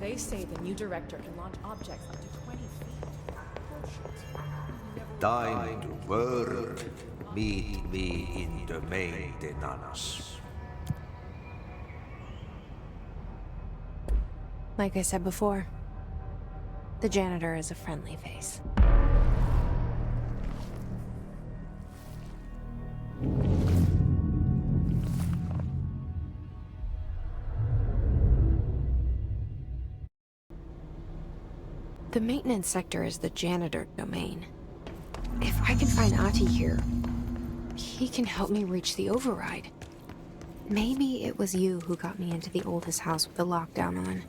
They say the new director can launch objects up to 20 feet. Time to work. Meet me in the maintenance. Like I said before, the janitor is a friendly face. The maintenance sector is the janitor domain. If I can find Ahti here, he can help me reach the override. Maybe it was you who got me into the oldest house with the lockdown on.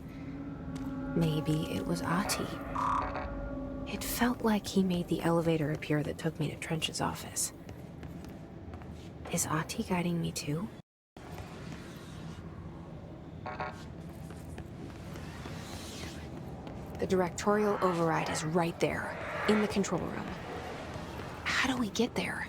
Maybe it was Ahti. It felt like he made the elevator appear that took me to Trench's office. Is Ahti guiding me too? The Directorial override is right there, in the control room. How do we get there?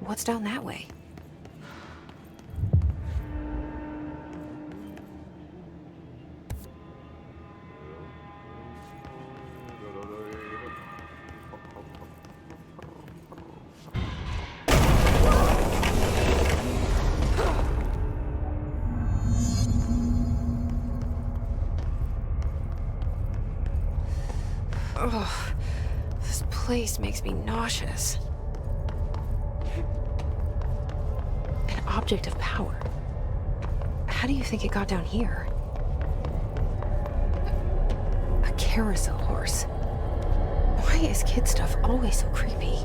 What's down that way? Ugh, this place makes me nauseous. An object of power. How do you think it got down here? A carousel horse. Why is kid stuff always so creepy?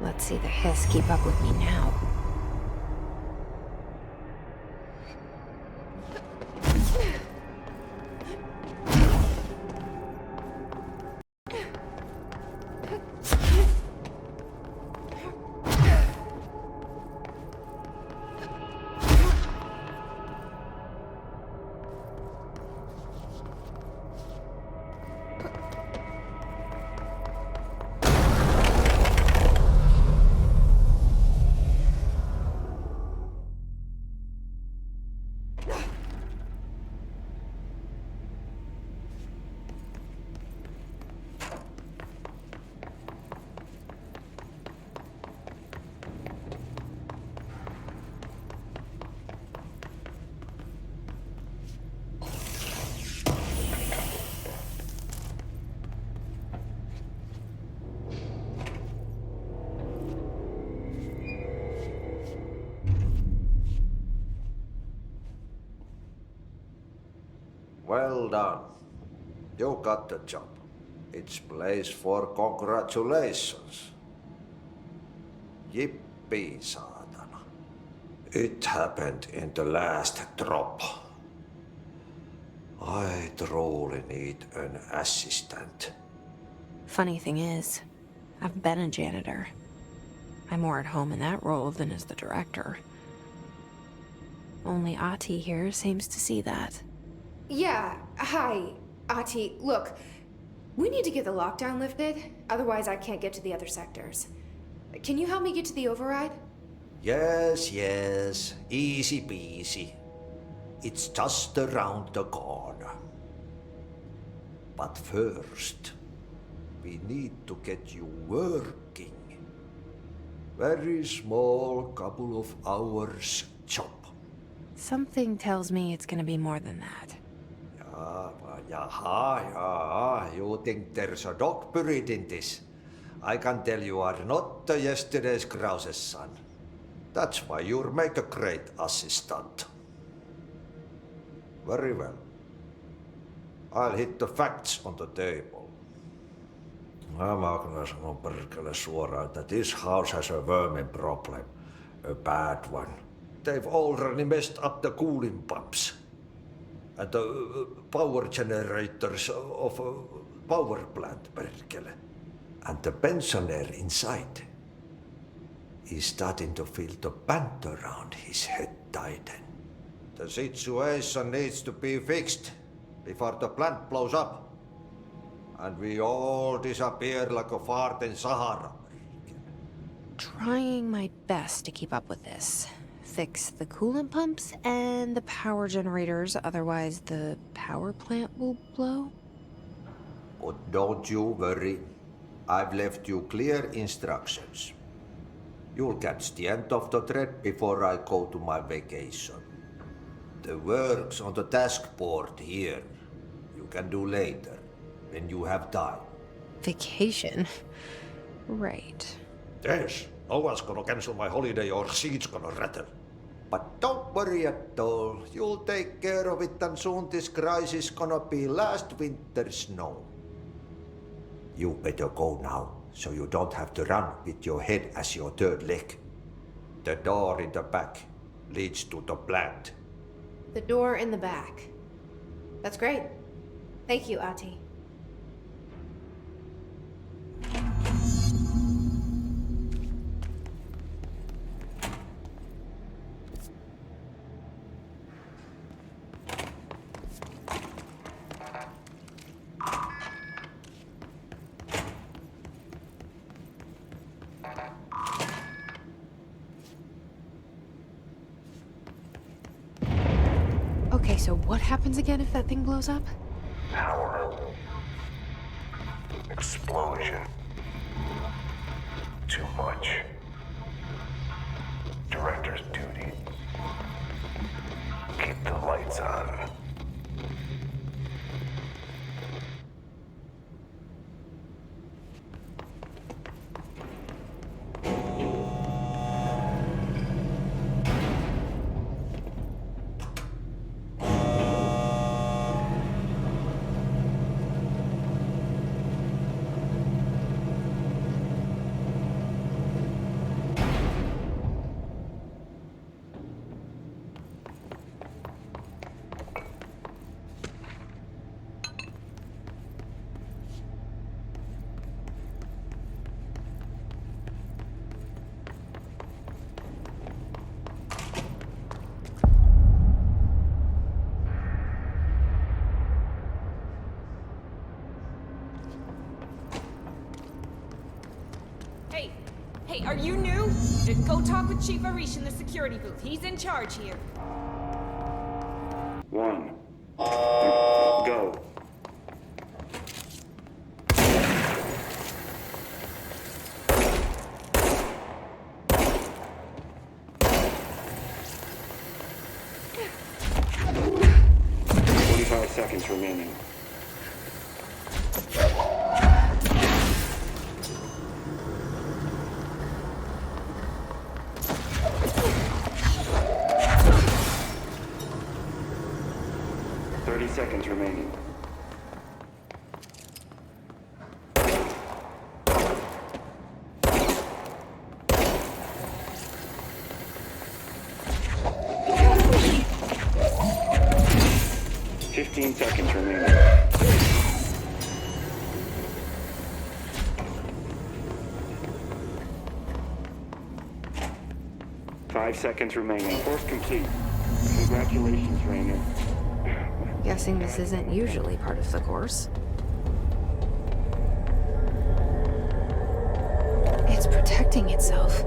Let's see the hiss keep up with me now. Well done. You got the job. It's place for congratulations. Yippee, saatana. It happened in the last drop. I truly need an assistant. Funny thing is, I've been a janitor. I'm more at home in that role than as the director. Only Ati here seems to see that. Yeah, hi, Ati. Look, we need to get the lockdown lifted, otherwise I can't get to the other sectors. Can you help me get to the override? Yes, easy peasy. It's just around the corner. But first, we need to get you working. Very small, couple of hours job. Something tells me it's gonna be more than that. Yeah, you think there's a dog buried in this? I can tell you are not yesterday's Krause's son. That's why you'll make a great assistant. Very well. I'll hit the facts on the table. Mä kyllä sanon perkele suoraan, että this house has a vermin problem. A bad one. They've already messed up the cooling pumps. And the power generators of a power plant, perkele. And the pensioner inside is starting to feel the band around his head tighten. The situation needs to be fixed before the plant blows up. And we all disappear like a fart in Sahara. Trying my best to keep up with this. Fix the coolant pumps and the power generators, otherwise the power plant will blow. But don't you worry. I've left you clear instructions. You'll catch the end of the thread before I go to my vacation. The work's on the task board here. You can do later, when you have time. Vacation? Right. Yes, no one's gonna cancel my holiday or seat's gonna rattle. But don't worry at all. You'll take care of it and soon this crisis gonna be last winter's snow. You better go now, so you don't have to run with your head as your third leg. The door in the back leads to the plant. The door in the back. That's great. Thank you, Ati. Okay, so what happens again if that thing blows up? Power. Explosion. Too much. Director's duty. Keep the lights on. are you new? Go talk with Chief Arish in the security booth. He's in charge here. 1. Go. Seconds remaining. Seconds remaining. Seconds remaining. 5 seconds remaining. Course complete. Congratulations, Rainer. Guessing this isn't usually part of the course. It's protecting itself.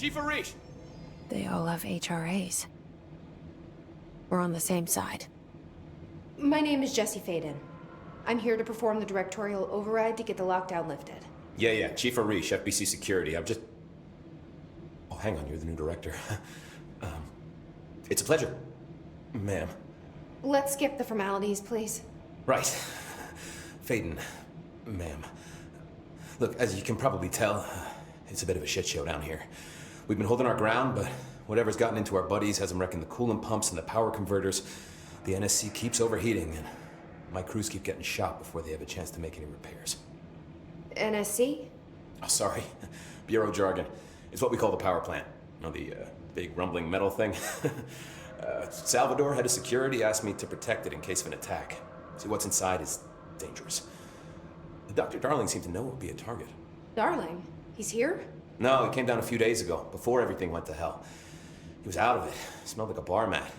Chief Arish! They all have HRAs. We're on the same side. My name is Jesse Faden. I'm here to perform the directorial override to get the lockdown lifted. Yeah, Chief Arish, FBC Security. I'm just... Oh, hang on, you're the new director. It's a pleasure, ma'am. Let's skip the formalities, please. Right. Faden, ma'am. Look, as you can probably tell, it's a bit of a shit show down here. We've been holding our ground, but whatever's gotten into our buddies has them wrecking the coolant pumps and the power converters. The NSC keeps overheating, and my crews keep getting shot before they have a chance to make any repairs. NSC? Oh, sorry. Bureau jargon. It's what we call the power plant. You know, the big rumbling metal thing? Salvador, head of security, asked me to protect it in case of an attack. See, what's inside is dangerous. Dr. Darling seemed to know it would be a target. Darling? He's here? No, he came down a few days ago, before everything went to hell. He was out of it. Smelled like a bar mat.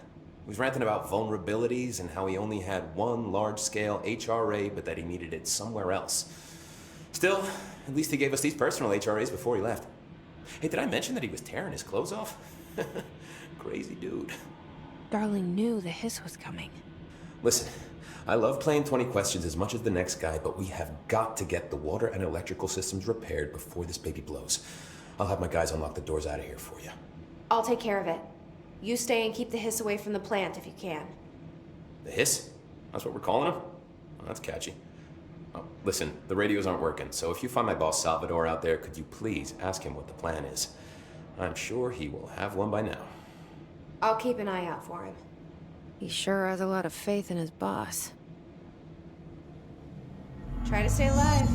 He was ranting about vulnerabilities and how he only had one large-scale HRA, but that he needed it somewhere else. Still, at least he gave us these personal HRAs before he left. Hey, did I mention that he was tearing his clothes off? Crazy dude. Darling knew the hiss was coming. Listen, I love playing 20 questions as much as the next guy, but we have got to get the water and electrical systems repaired before this baby blows. I'll have my guys unlock the doors out of here for you. I'll take care of it. You stay and keep the hiss away from the plant if you can. The hiss? That's what we're calling him? Oh, that's catchy. Oh, listen, the radios aren't working, so if you find my boss Salvador out there, could you please ask him what the plan is? I'm sure he will have one by now. I'll keep an eye out for him. He sure has a lot of faith in his boss. Try to stay alive.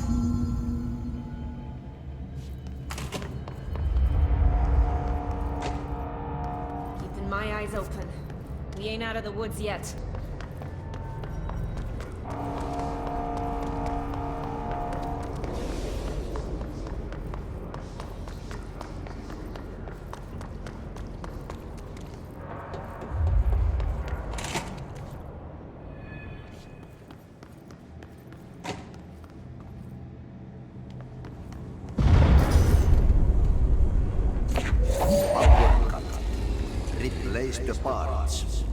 Keeping my eyes open. We ain't out of the woods yet. Replace the parts.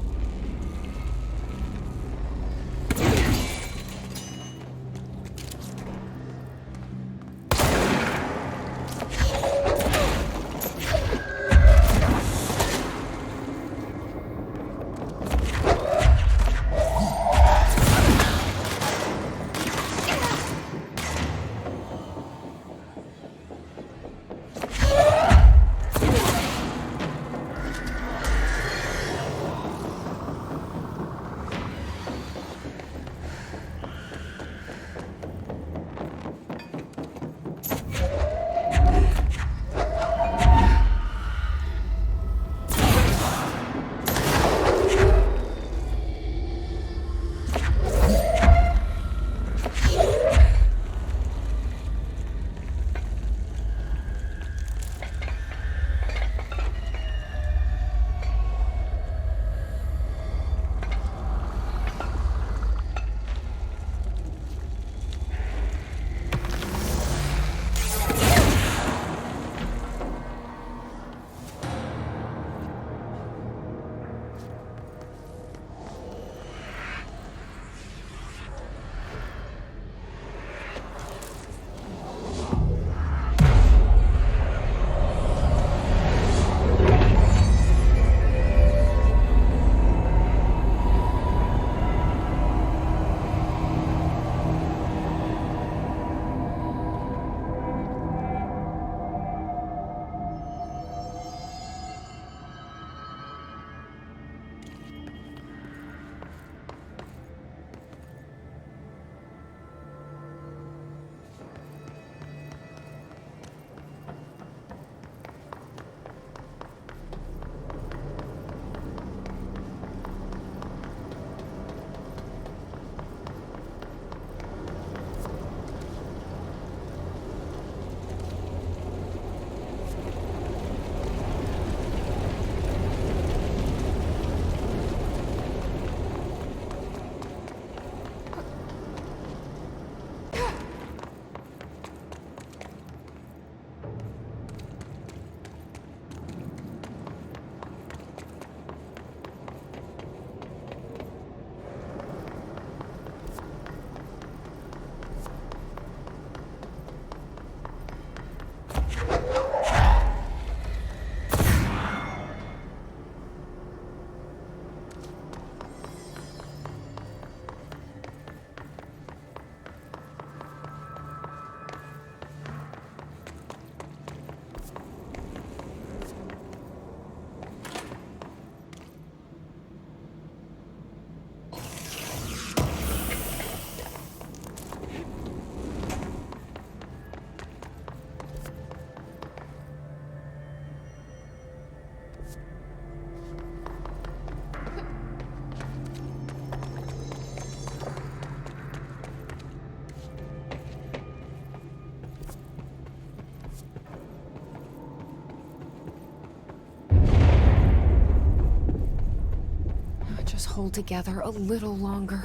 hold together a little longer.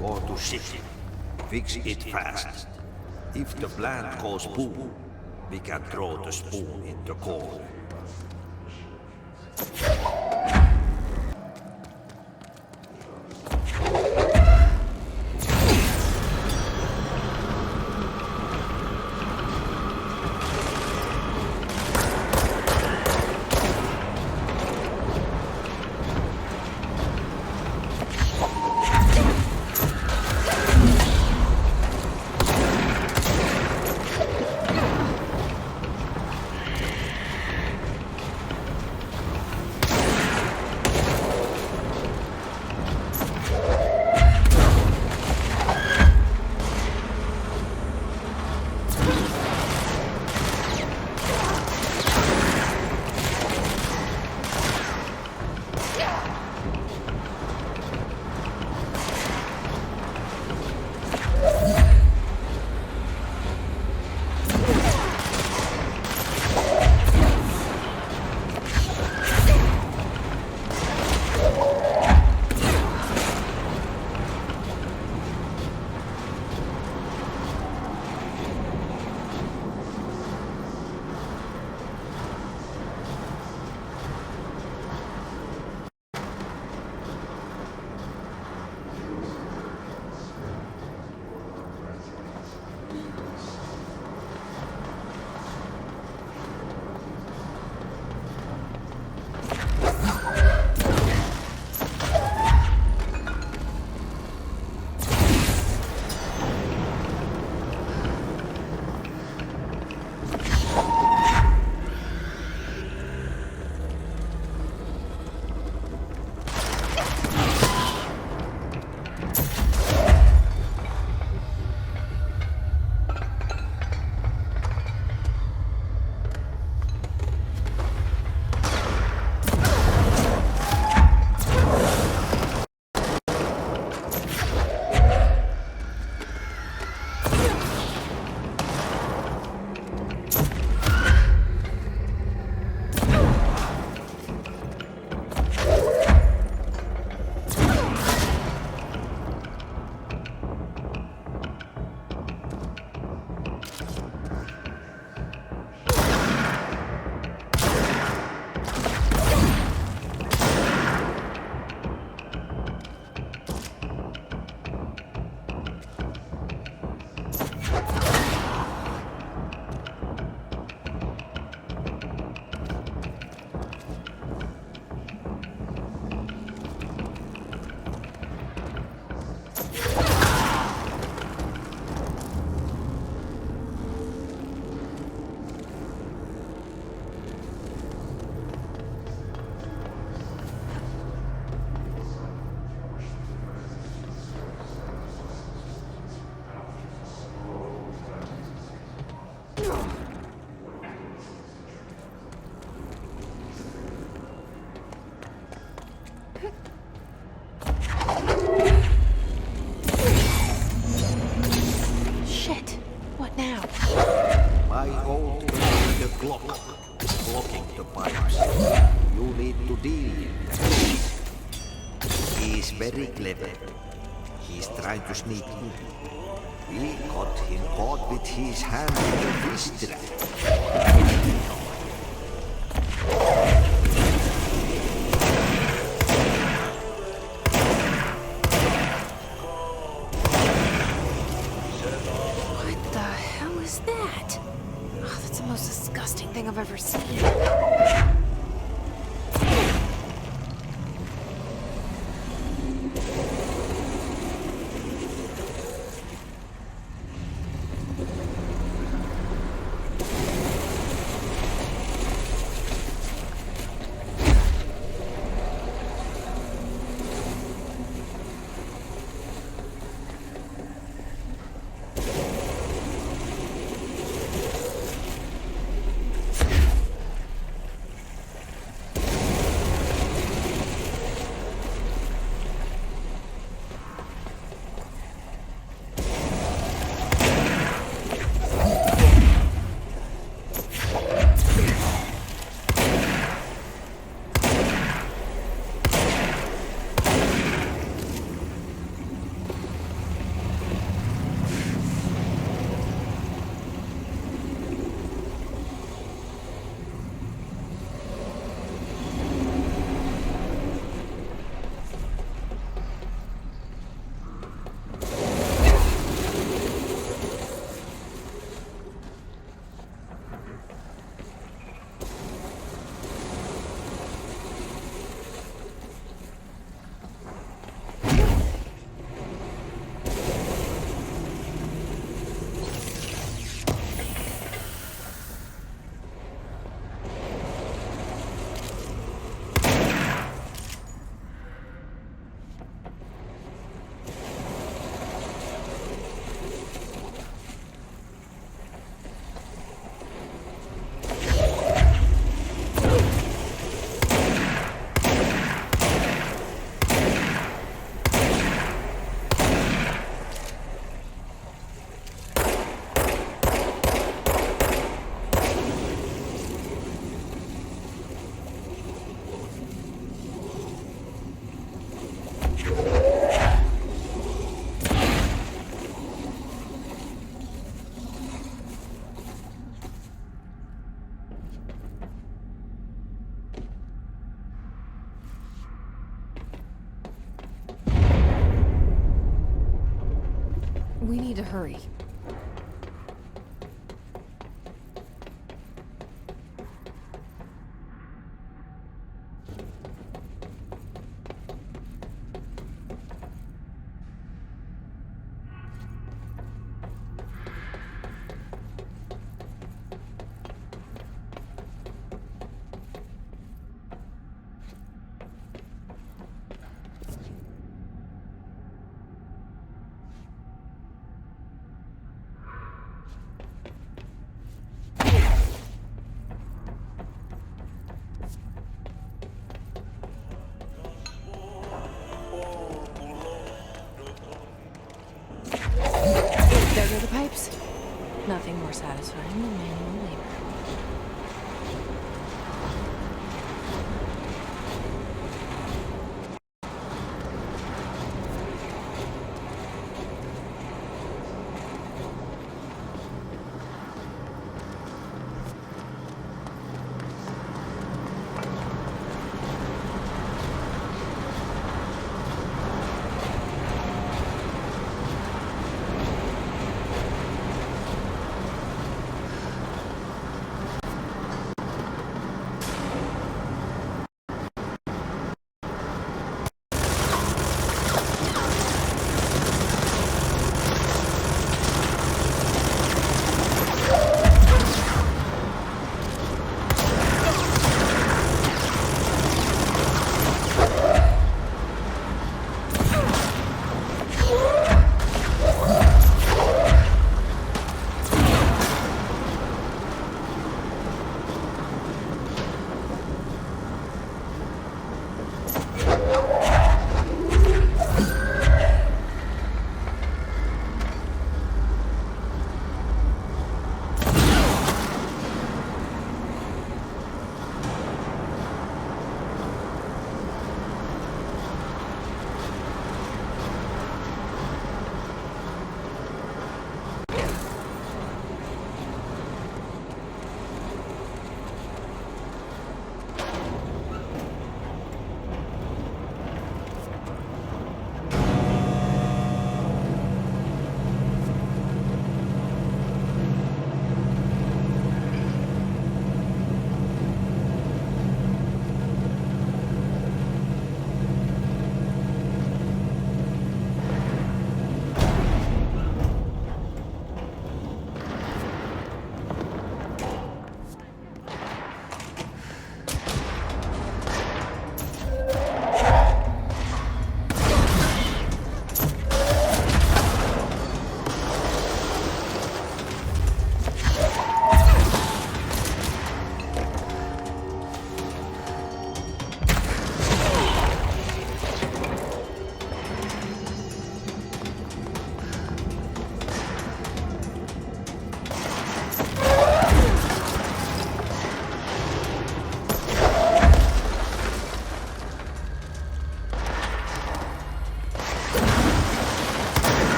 Go to ship. Fix it fast. If the plant goes boom, we can throw the spoon in the coal. Very clever. He's trying to sneak in. We got him caught with his hand in the fish trap. What the hell is that? Oh, that's the most disgusting thing I've ever seen. We need to hurry. There go the pipes. Nothing more satisfying than manual labor.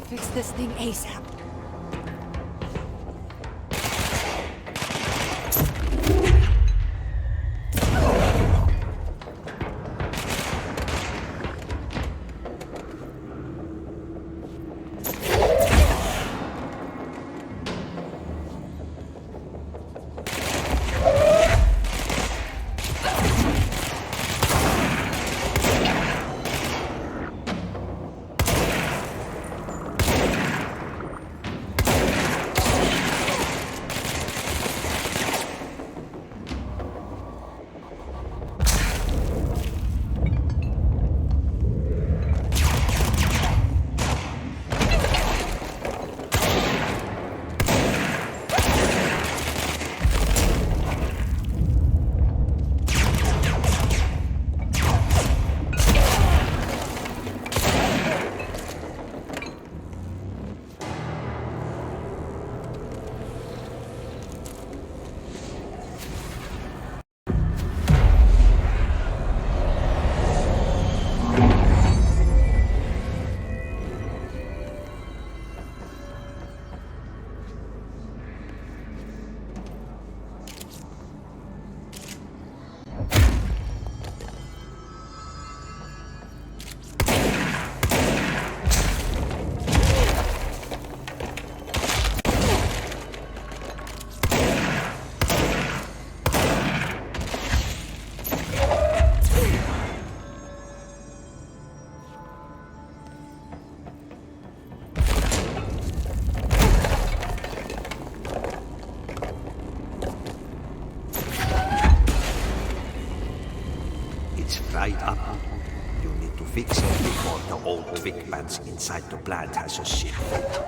Fix this thing ASAP. It's right up. You need to fix it before the old twig pants inside the plant has a shift.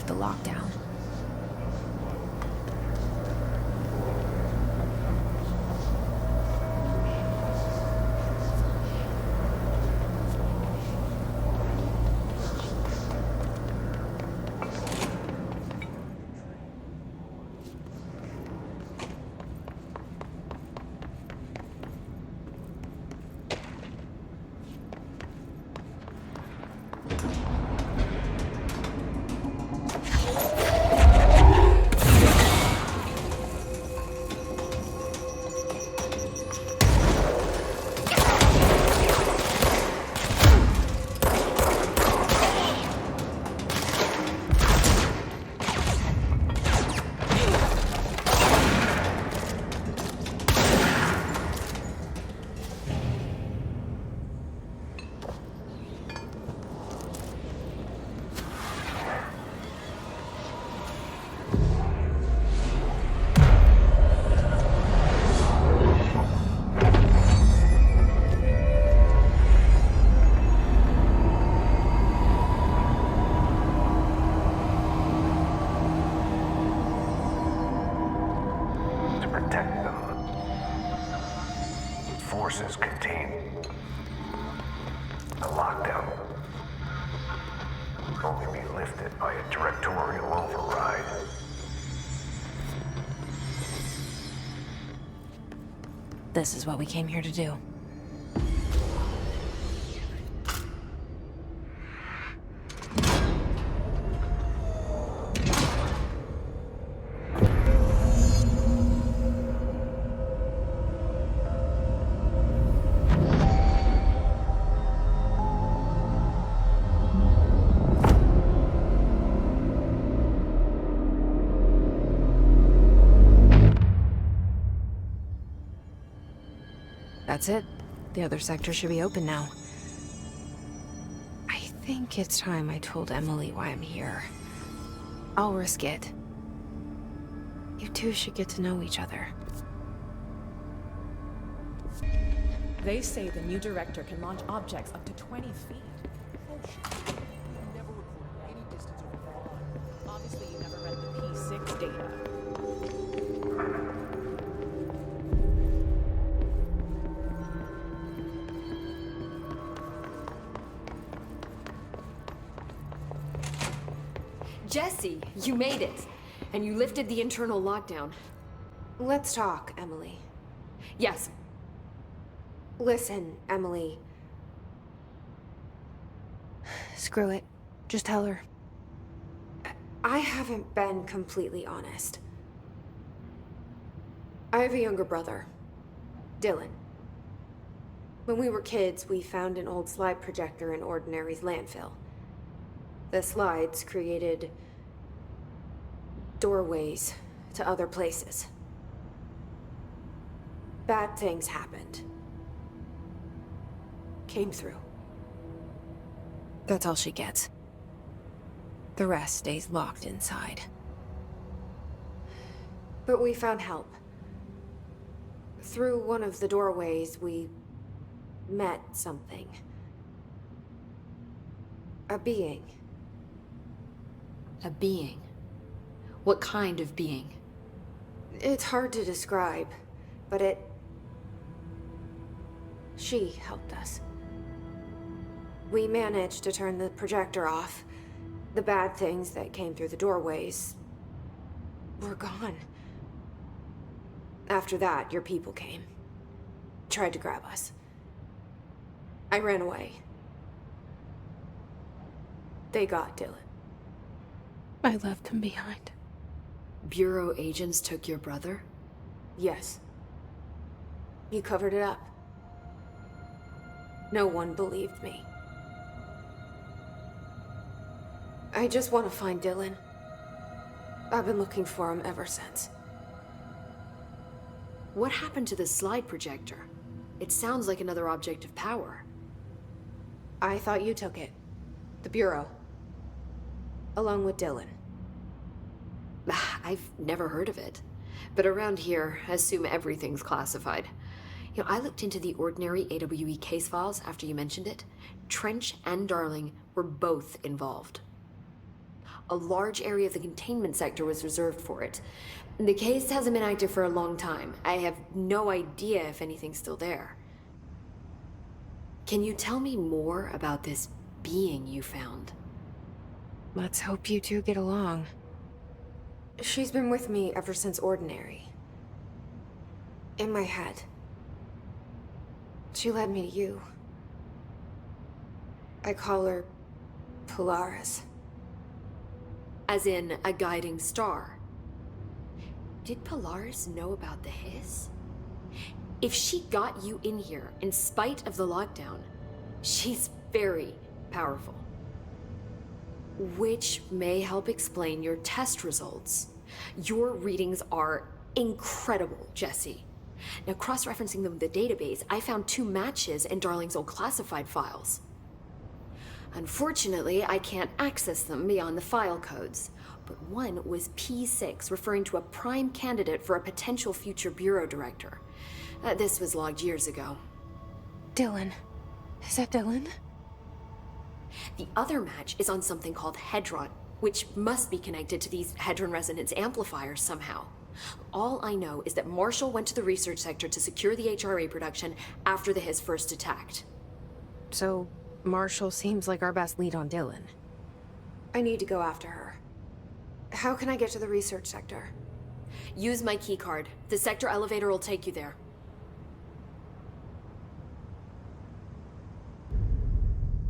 lift the lockdown. To protect them. Forces contain the lockdown. Can only be lifted by a directorial override. This is what we came here to do. That's it. The other sector should be open now. I think it's time I told Emily why I'm here. I'll risk it. You two should get to know each other. They say the new director can launch objects up to 20 feet. Oh, shit. You never recorded any distance over 4. Obviously, you never read the P6 data. Jesse, you made it! And you lifted the internal lockdown. Let's talk, Emily. Yes. Listen, Emily. Screw it. Just tell her. I haven't been completely honest. I have a younger brother, Dylan. When we were kids, we found an old slide projector in Ordinary's landfill. The slides created doorways to other places. Bad things happened. Came through. That's all she gets. The rest stays locked inside. But we found help. Through one of the doorways, we met something. A being. A being. What kind of being? It's hard to describe, but she helped us. We managed to turn the projector off. The bad things that came through the doorways were gone. After that, your people came. Tried to grab us. I ran away. They got Dylan. I left him behind. Bureau agents took your brother? Yes. You covered it up. No one believed me. I just want to find Dylan. I've been looking for him ever since. What happened to the slide projector? It sounds like another object of power. I thought you took it. The Bureau. Along with Dylan. I've never heard of it. But around here, I assume everything's classified. You know, I looked into the Ordinary AWE case files after you mentioned it. Trench and Darling were both involved. A large area of the containment sector was reserved for it. The case hasn't been active for a long time. I have no idea if anything's still there. Can you tell me more about this being you found? Let's hope you two get along. She's been with me ever since Ordinary. In my head. She led me to you. I call her Polaris. As in, a guiding star. Did Polaris know about the hiss? If she got you in here in spite of the lockdown, she's very powerful. Which may help explain your test results. Your readings are incredible, Jesse. Now, cross-referencing them with the database, I found 2 matches in Darling's old classified files. Unfortunately, I can't access them beyond the file codes, but one was P6, referring to a prime candidate for a potential future bureau director. This was logged years ago. Dylan. Is that Dylan? The other match is on something called Hedron, which must be connected to these Hedron resonance amplifiers somehow. All I know is that Marshall went to the research sector to secure the HRA production after the hiss first attacked. So, Marshall seems like our best lead on Dylan. I need to go after her. How can I get to the research sector? Use my keycard. The sector elevator will take you there.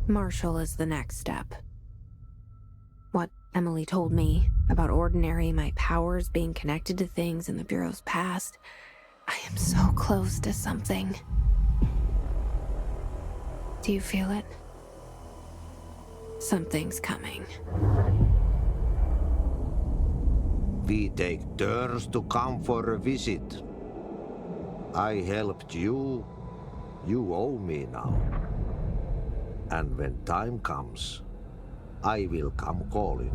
Marshall is the next step. What Emily told me about Ordinary, my powers being connected to things in the Bureau's past, I am so close to something. Do you feel it? Something's coming. We take turns to come for a visit. I helped you. You owe me now. And when time comes, I will come calling.